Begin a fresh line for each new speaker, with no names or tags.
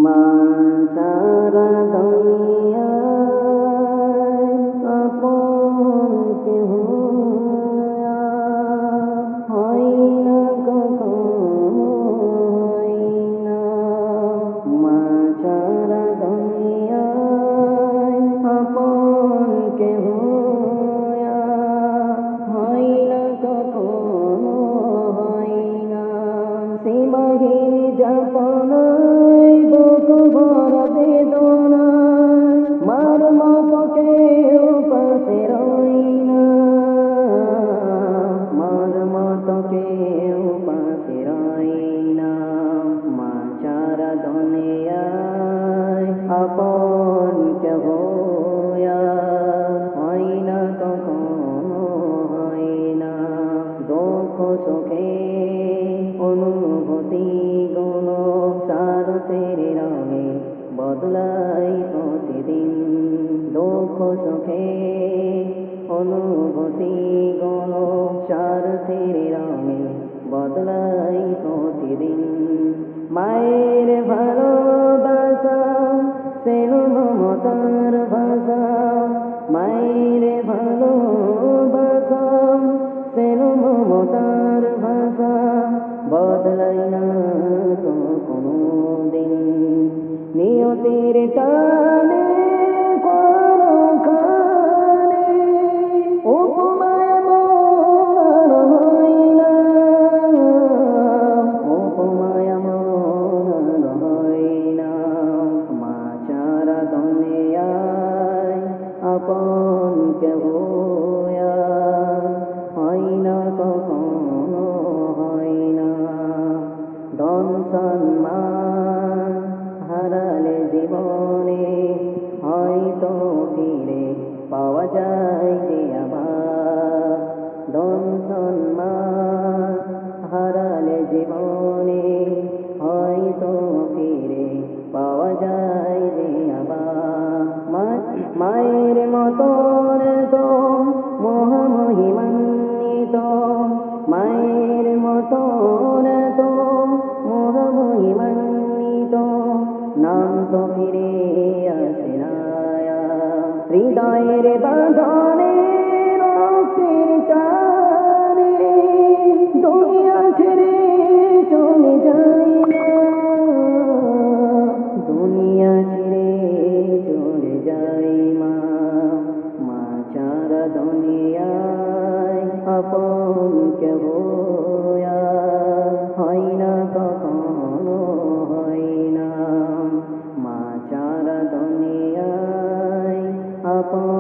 মা ছাড়া দুনিয়ায় আপন কেহ হয় না কখনো হয় না। মা ছাড়া দুনিয়ায় আপন কেহ হয় না কখনো হয় না। সীমাহীন যাতনায় বুক ভরা বেদনায় মার মতো কেউ পাশে রয় না। মার মতো কেউ পাশে রয় না। মা ছাড়া দুনিয়ায় আপন কেহ হয় না কখনো হয় না। দুঃখ সুখে অনুভূতি গুলো সারথের রঙে বদলাই প্রতিদিন। দুঃখ সুখে অনুভূতি গুলো সারথের রঙে বদলাই প্রতিদিন। মায়ের ভালোবাসা সেনো মমতার ভাষা। মায়ের ভালোবাসা সেনো মমতার ভাষা বদলাই না তো কোনো দিন। নিয়তির টানে কোনো কালে উপমায় মন হয় না। উপমায় মন হয় না। মা ছাড়া দুনিয়ায় আপন কেহ হয় না কখনো হয় না। ধন সম্মান হারালে জীবনে হয়তো ফিরে পাওয়া যায় যে আবার। ধন সম্মান হারালে জীবনে হয়তো ফিরে পাওয়া যায় যে আবার। মায়ের মতন তো মহামহিমান্বিত। মায়ের মতন তো মহামহিমান্বিত নাম তো ফিরে আসে না। হৃদয়ের বাঁধনে রক্তের টানে দুনিয়া ছেড়ে চলে যায় না। দুনিয়া ছেড়ে চলে যায় মা। মা ছাড়া দুনিয়ায় আপন কেহ হয় না কখনো হয় না। মা ছাড়া দুনিয়ায় আপন